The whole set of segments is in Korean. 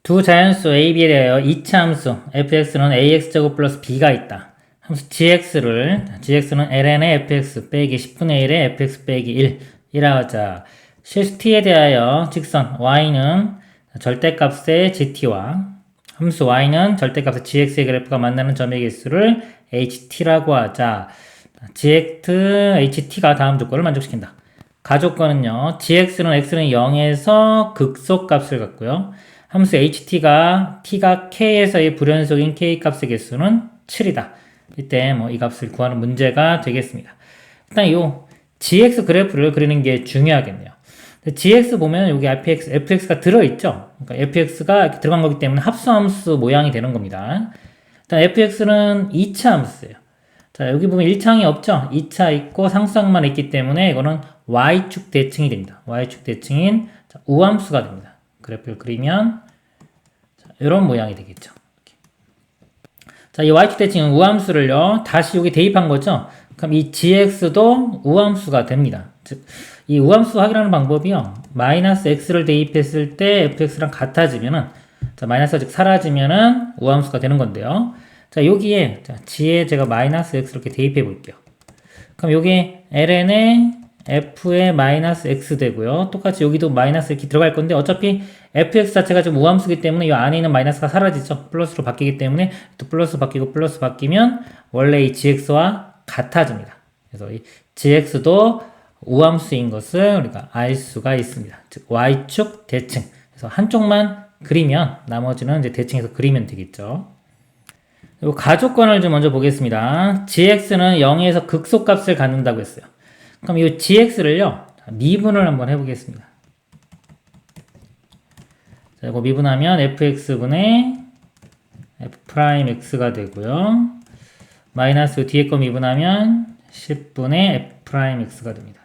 두 자연수 a, b에 대하여 이차함수 fx는 ax제곱 플러스 b가 있다. 함수 gx는 ln의 fx 빼기 10분의 1의 fx 빼기 1 이라 하자. 실수 t에 대하여 직선 y는 절대값의 gt와 함수 y는 절대값의 gx의 그래프가 만나는 점의 개수를 ht라고 하자. gx, ht가 다음 조건을 만족시킨다. 가조건은요, gx는 x는 0에서 극소값을 갖고요. 함수 t가 k에서의 불연속인 k 값의 개수는 7이다. 이때 이 값을 구하는 문제가 되겠습니다. 일단 요 gx 그래프를 그리는 게 중요하겠네요. gx 보면 여기 fx가 들어있죠. 그러니까 fx가 이렇게 들어간 거기 때문에 합수함수 모양이 되는 겁니다. 일단 fx는 2차 함수예요. 자, 여기 보면 1차항이 없죠. 2차 있고 상수항만 있기 때문에 이거는 y축 대칭이 됩니다. y축 대칭인 우함수가 됩니다. 그래프를 그리면 이런 모양이 되겠죠. 자, 이 y축 대칭은 우함수를요 다시 여기 대입한 거죠. 그럼 이 gx도 우함수가 됩니다. 즉, 이 우함수 확인하는 방법이요, 마이너스 x를 대입했을 때 fx랑 같아지면은, 자, 마이너스가 즉 사라지면은 우함수가 되는 건데요. 자, 여기에 g에 제가 마이너스 x를 이렇게 대입해 볼게요. 그럼 여기에 ln의 f의 마이너스 x 되고요. 똑같이 여기도 마이너스 이렇게 들어갈 건데 어차피 fx 자체가 지금 우함수기 때문에 이 안에 있는 마이너스가 사라지죠. 플러스로 바뀌기 때문에 또 플러스 바뀌고 플러스 바뀌면 원래 이 gx와 같아집니다. 그래서 이 gx도 우함수인 것을 우리가 알 수가 있습니다. 즉 y축 대칭. 그래서 한쪽만 그리면 나머지는 이제 대칭해서 그리면 되겠죠. 그리고 가조건을 좀 먼저 보겠습니다. gx는 0에서 극소값을 갖는다고 했어요. 그럼 이 gx를요, 미분을 한번 해보겠습니다. 자, 이거 미분하면 fx분의 f'x가 되고요. 마이너스 뒤에 거 미분하면 10분의 f'x가 됩니다.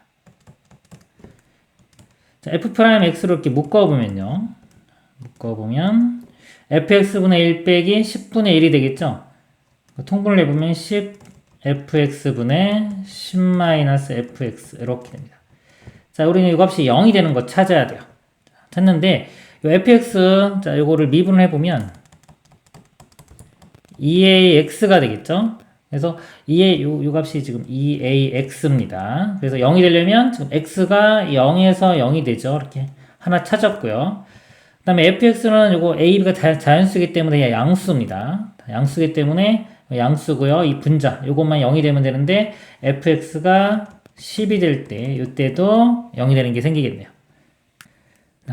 자, f'x로 이렇게 묶어보면요. 묶어보면 fx분의 1 빼기 10분의 1이 되겠죠? 통분을 해보면 10fx분의 10-fx 이렇게 됩니다. 자, 우리는 이 값이 0이 되는 거 찾아야 돼요. 찾는데 이 fx, 자, 요거를 미분을 해보면 2ax가 되겠죠? 그래서 요 값이 지금 2ax입니다. 그래서 0이 되려면 지금 x가 0에서 0이 되죠. 이렇게 하나 찾았고요. 그 다음에 fx는 요거 a가 자연수이기 때문에 양수입니다. 양수이기 때문에 양수고요. 이 분자 요것만 0이 되면 되는데 fx가 10이 될 때 이때도 0이 되는 게 생기겠네요.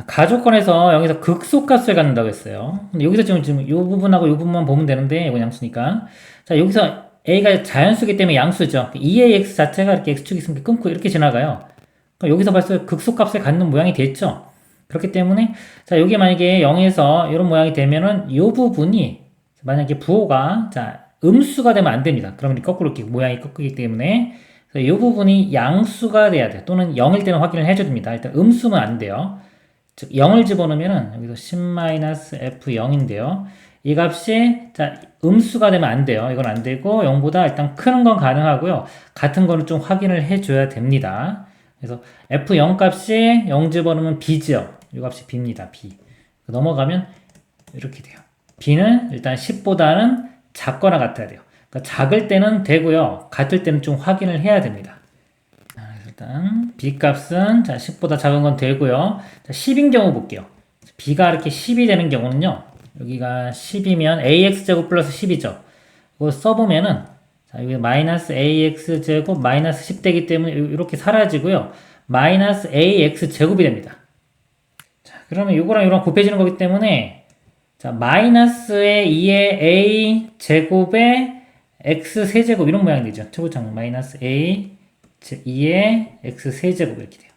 가조건에서 0에서 극소값을 갖는다고 했어요. 근데 여기서 지금 이 부분하고 이 부분만 보면 되는데 이건 양수니까. 자, 여기서 a가 자연수이기 때문에 양수죠. 2ax 자체가 이렇게 x축이 있으면 끊고 이렇게 지나가요. 그럼 여기서 벌써 극소값을 갖는 모양이 됐죠. 그렇기 때문에 자, 여기 만약에 0에서 이런 모양이 되면은 이 부분이 만약에 부호가 음수가 되면 안 됩니다. 그러면 거꾸로 이렇게 모양이 꺾이기 때문에 이 부분이 양수가 돼야 돼요. 또는 0일 때는 확인을 해줘야 됩니다. 일단 음수면 안 돼요. 즉 0을 집어넣으면은 여기서 10-f0인데요. 이 값이 음수가 되면 안 돼요. 이건 안 되고 0보다 일단 큰 건 가능하고요. 같은 거는 좀 확인을 해줘야 됩니다. 그래서 f0 값이 0 집어넣으면 b죠. 이 값이 b입니다. b. 넘어가면 이렇게 돼요. b는 일단 10보다는 작거나 같아야 돼요. 그러니까 작을 때는 되고요. 같을 때는 좀 확인을 해야 됩니다. 일단 b 값은 10보다 작은 건 되고요. 10인 경우 볼게요. b가 이렇게 10이 되는 경우는요. 여기가 10이면 ax제곱 플러스 10이죠. 이거 써보면은 여기 마이너스 ax제곱 마이너스 10 되기 때문에 이렇게 사라지고요. 마이너스 ax제곱이 됩니다. 자, 그러면 이거랑 이거랑 곱해지는 거기 때문에 마이너스의 2의 a 제곱의 x 세제곱 이런 모양이 되죠. 초보창 마이너스 a 2의 x 세제곱 이렇게 돼요.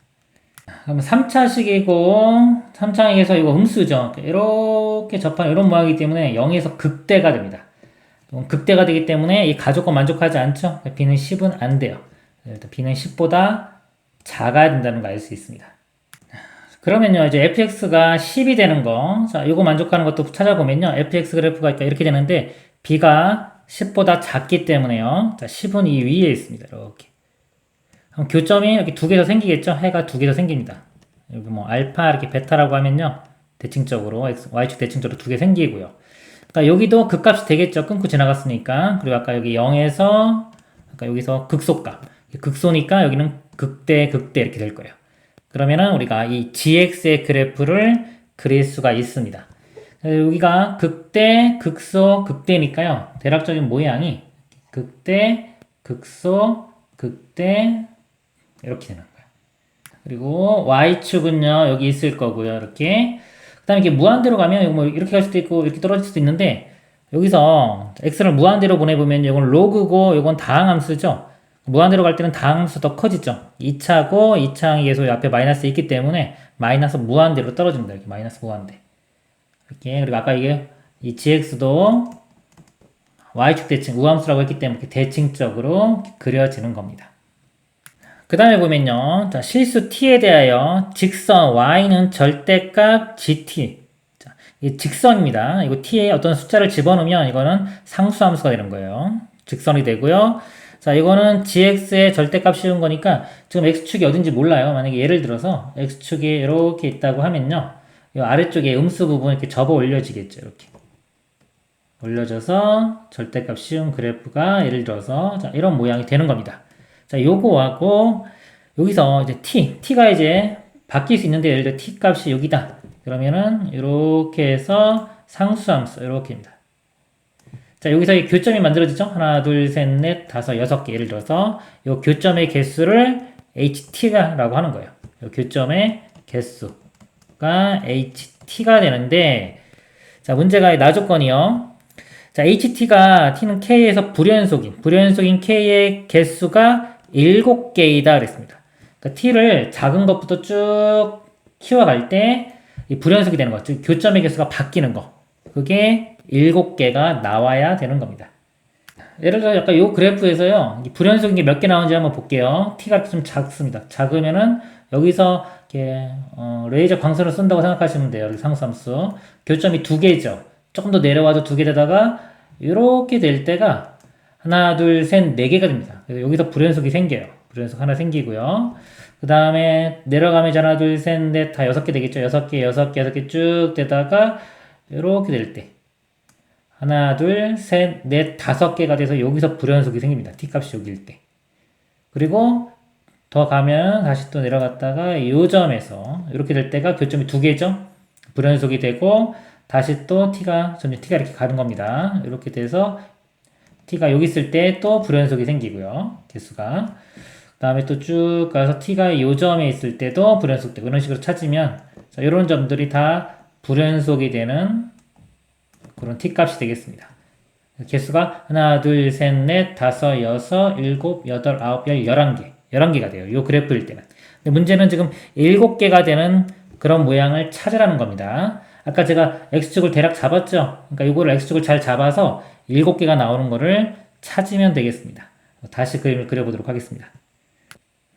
그러면 3차식이고 3차식에서 이거 음수죠. 이렇게 접하는 이런 모양이기 때문에 0에서 극대가 됩니다. 극대가 되기 때문에 이 가조건 만족하지 않죠. b는 10은 안 돼요. 일단 b는 10보다 작아야 된다는 거 알 수 있습니다. 그러면요, 이제 fx가 10이 되는 거, 자, 요거 만족하는 것도 찾아보면요, fx 그래프가 이렇게 되는데, b가 10보다 작기 때문에요, 자, 10은 이 위에 있습니다. 이렇게. 그럼 교점이 이렇게 두 개 더 생기겠죠? 해가 두 개 더 생깁니다. 여기 뭐, 알파, 이렇게 베타라고 하면요, 대칭적으로 y축 대칭적으로 두 개 생기고요. 그러니까 여기도 극값이 되겠죠. 끊고 지나갔으니까. 그리고 아까 여기 0에서 아까 여기서 극소값. 극소니까 여기는 극대 이렇게 될 거예요. 그러면은 우리가 이 gx의 그래프를 그릴 수가 있습니다. 여기가 극대, 극소, 극대니까요. 대략적인 모양이 극대, 극소, 극대 이렇게 되는 거예요. 그리고 y축은요. 여기 있을 거고요. 이렇게. 그 다음에 이게 무한대로 가면 뭐 이렇게 갈 수도 있고 이렇게 떨어질 수도 있는데 여기서 x를 무한대로 보내보면 이건 로그고 이건 다항함수죠. 무한대로 갈 때는 다항함수 더 커지죠. 2차고 2차항이 계속 앞에 마이너스 있기 때문에 마이너스 무한대로 떨어집니다. 이렇게 마이너스 무한대. 이렇게. 그리고 아까 이게 이 gx도 y축 대칭 우함수라고 했기 때문에 이렇게 대칭적으로 그려지는 겁니다. 그 다음에 보면요. 자, 실수 t에 대하여 직선 y는 절대값 gt. 자, 이 직선입니다. 이거 t에 어떤 숫자를 집어넣으면 이거는 상수함수가 되는 거예요. 직선이 되고요. 자, 이거는 gx의 절대값 씌운 거니까 지금 x축이 어딘지 몰라요. 만약에 예를 들어서 x축이 이렇게 있다고 하면요. 이 아래쪽에 음수 부분 이렇게 접어 올려지겠죠. 이렇게. 올려져서 절대값 씌운 그래프가 예를 들어서 자, 이런 모양이 되는 겁니다. 자, 요거하고 여기서 이제 t가 이제 바뀔 수 있는데 예를 들어 t 값이 여기다. 그러면은 이렇게 해서 상수함수 이렇게입니다. 자, 여기서 이 교점이 만들어지죠? 하나, 둘, 셋, 넷, 다섯, 여섯 개. 예를 들어서 이 교점의 개수를 ht라고 하는 거예요. 이 교점의 개수가 ht가 되는데 자, 문제가 나조건이요. 자, t는 k에서 불연속인 k의 개수가 7개이다 그랬습니다. 그러니까 t를 작은 것부터 쭉 키워갈 때 이 불연속이 되는 거, 즉 교점의 개수가 바뀌는 거. 그게 7개가 나와야 되는 겁니다. 예를 들어 약간 요 그래프에서요. 이 불연속인 게 몇 개 나오는지 한번 볼게요. t가 좀 작습니다. 작으면은 여기서 이렇게 레이저 광선을 쏜다고 생각하시면 돼요. 여기 상수함수. 교점이 2개죠. 조금 더 내려와도 2개 되다가 이렇게 될 때가 하나, 둘, 셋, 4개가 됩니다. 그래서 여기서 불연속이 생겨요. 불연속 하나 생기고요. 그 다음에 내려가면 하나, 둘, 셋, 넷, 다 6개 되겠죠. 6개 쭉 되다가 이렇게 될 때 하나, 둘, 셋, 넷, 5개가 돼서 여기서 불연속이 생깁니다. t값이 여기일 때. 그리고 더 가면 다시 또 내려갔다가 이 점에서 이렇게 될 때가 교점이 2개죠. 불연속이 되고 다시 또 점점 t가 이렇게 가는 겁니다. 이렇게 돼서 t가 여기 있을 때 또 불연속이 생기고요. 개수가. 그 다음에 또 쭉 가서 t가 이 점에 있을 때도 불연속 되고 이런 식으로 찾으면 자, 이런 점들이 다 불연속이 되는 그런 t값이 되겠습니다. 개수가 하나, 둘, 셋, 넷, 다섯, 여섯, 일곱, 여덟, 아홉, 11개. 11개가 돼요. 이 그래프일 때는. 근데 문제는 지금 7개가 되는 그런 모양을 찾으라는 겁니다. 아까 제가 x축을 대략 잡았죠? 그러니까 이거를 x축을 잘 잡아서 7개가 나오는 거를 찾으면 되겠습니다. 다시 그림을 그려보도록 하겠습니다.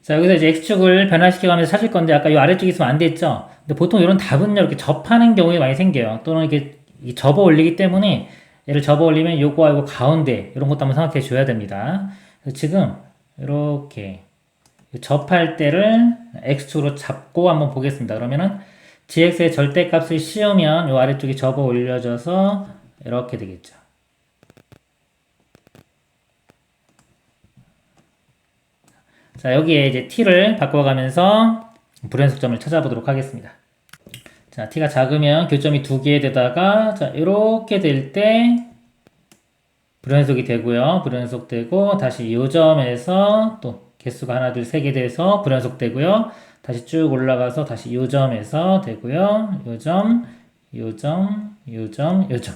자, 여기서 이제 x축을 변화시켜가면서 찾을 건데 아까 이 아래쪽에 있으면 안 됐죠? 근데 보통 이런 답은요, 이렇게 접하는 경우에 많이 생겨요. 또는 이렇게 접어 올리기 때문에 얘를 접어 올리면 요거와 요거 가운데 이런 것도 한번 생각해 줘야 됩니다. 지금 이렇게 접할 때를 x축으로 잡고 한번 보겠습니다. 그러면은 gx의 절대값을 씌우면 요 아래쪽이 접어 올려져서 이렇게 되겠죠. 자, 여기에 이제 t를 바꿔가면서 불연속점을 찾아보도록 하겠습니다. 자, t가 작으면 교점이 2개 되다가 자, 이렇게 될 때 불연속이 되고요. 불연속 되고 다시 이 점에서 또 개수가 하나, 둘, 3개 돼서 불연속 되고요. 다시 쭉 올라가서 다시 이 점에서 되고요. 요 점, 요 점, 요 점, 요 점.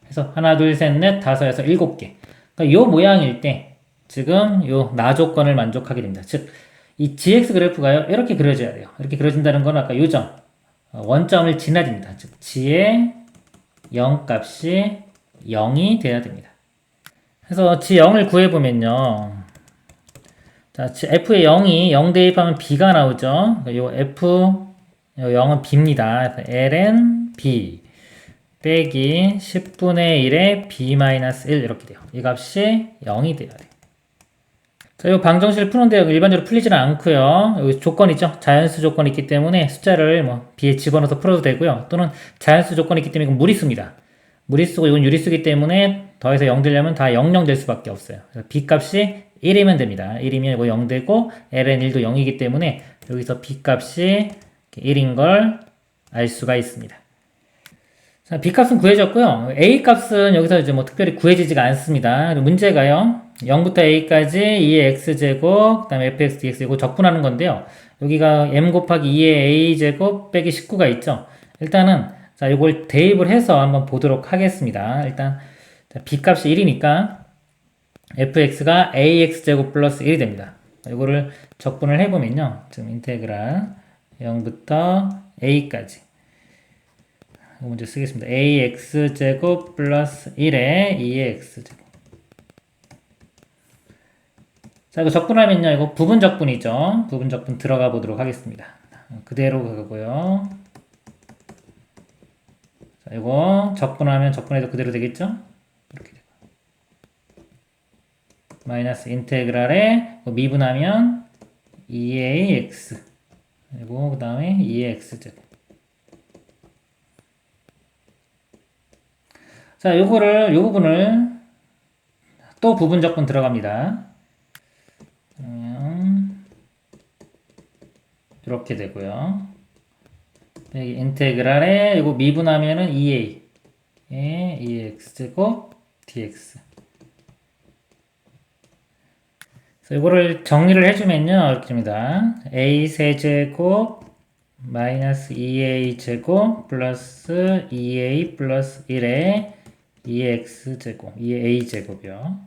해서 하나, 둘, 셋, 넷, 다섯, 여섯, 7개. 그러니까 요 모양일 때 지금 요 나조건을 만족하게 됩니다. 즉, 이 gx 그래프가요. 이렇게 그려져야 돼요. 이렇게 그려진다는 건 아까 요 점, 원점을 지나집니다. 즉, g의 0 값이 0이 돼야 됩니다. 그래서 g0을 구해보면요. 자, f의 0이 0 대입하면 b가 나오죠. 요 f, 요 0은 b입니다. ln b 빼기 10분의 1의 b-1 이렇게 돼요. 이 값이 0이 돼야 돼요. 자, 이 방정식을 푸는데 일반적으로 풀리지는 않고요. 여기 조건이 있죠. 자연수 조건이 있기 때문에 숫자를 뭐 b에 집어넣어서 풀어도 되고요. 또는 자연수 조건이 있기 때문에 이건 무리수입니다. 무리수고 이건 유리수이기 때문에 더해서 0 되려면 다 0 될 수밖에 없어요. 그래서 b 값이 1이면 됩니다. 1이면 이거 0 되고 ln 1도 0이기 때문에 여기서 b 값이 1인 걸 알 수가 있습니다. 자, b 값은 구해졌고요. a 값은 여기서 이제 뭐 특별히 구해지지가 않습니다. 문제가요. 0부터 a까지 2의 x제곱, 그 다음에 fx, dx 이거 적분하는 건데요. 여기가 m 곱하기 2의 a제곱 빼기 19가 있죠. 일단은 자, 이걸 대입을 해서 한번 보도록 하겠습니다. 일단 b 값이 1이니까 fx가 ax제곱 플러스 1이 됩니다. 이거를 적분을 해보면요. 지금 인테그랄 0부터 a까지 이거 먼저 쓰겠습니다. ax제곱 플러스 1에 2의 x제곱. 자, 이거 적분하면요. 이거 부분 적분이죠. 부분 적분 들어가 보도록 하겠습니다. 그대로 가고요. 자, 이거 적분하면 적분해도 그대로 되겠죠? 이렇게 되고. 마이너스 인테그랄에 미분하면 2의 x. 그리고 그 다음에 2의 x제곱. 자, 요 부분을 또 부분 적분 들어갑니다. 그러면 이렇게 되고요. 여기 인테그랄에 이거 미분하면은 2a 에 2x제곱 dx. 그래서 이거를 정리를 해주면요. 이렇게 됩니다. a 세제곱 마이너스 2a 제곱 플러스 2a 플러스 1에 2x제곱, 2a 제곱이요.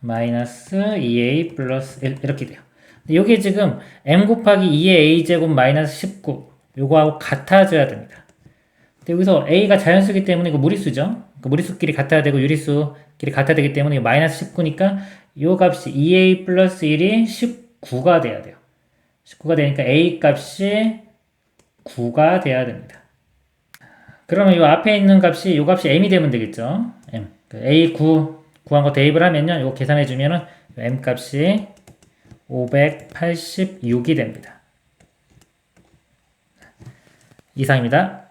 마이너스 2a 플러스 1 이렇게 돼요. 이게 지금 m 곱하기 2의 a 제곱 마이너스 19 요거하고 같아져야 됩니다. 근데 여기서 a가 자연수이기 때문에 이거 무리수죠. 그 무리수끼리 같아야 되고 유리수끼리 같아야 되기 때문에 마이너스 19니까 요 값이 2a 플러스 1이 19가 돼야 돼요. 19가 되니까 a 값이 9가 돼야 됩니다. 그러면 이 앞에 있는 값이 요 값이 m이 되면 되겠죠. m. a9 구한 거 대입을 하면요. 이거 계산해 주면은 m 값이 586이 됩니다. 이상입니다.